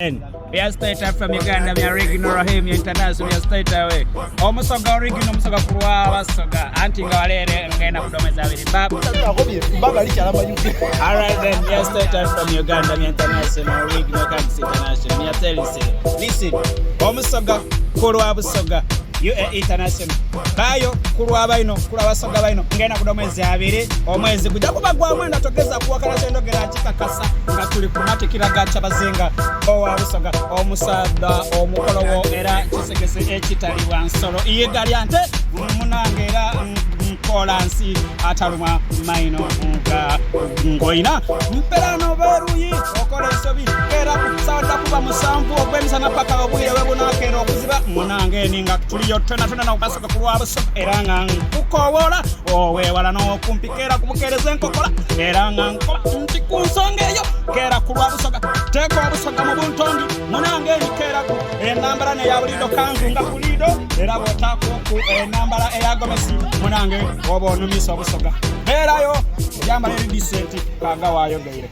We are straight up from Uganda, we are regional Rahim International, we are straight away. Omusoga original Musoga Kurwa Basoga, Antinga Walere, Ngena Kudomeza with Baba. Alright then, we are straight up from Uganda, we international, regional Kansas International. We are telling you, listen, Omusoga Kurwa Basoga, UAE International. Bayo Kurwa Baino, Kurwa Basoga Baino, Ngena Kudomeza Abiri, Omwezi Kujakuba Gwamanda Tokeza Kuwakala Sendo Gerachika Kasa, Ngatuli Kumatikira Gacha Bazinga. Basoga omusada omukolowo era kisegese ekitali wansolo iyegalyante munangera nkolansi ataluma maino nga ngoina mperano beruyi okoleso bikera kusada kuba musambu okwemisana paka obwire webunakero okuziba munange ninga tuliyo tena na Basoga Kurwa Basoga era nga kukowola owewala no kumpikera kumukereza enkokola era nga nkola nti kunsongeyo kera Kurwa Basoga teko Basoga mu buntongi munange nikera ku enambala ne yabulido kanzunga kulido era botako ku enambala eyagomesi munange obo numisa Basoga berayo yamba eri disenti kaga wayo gaire.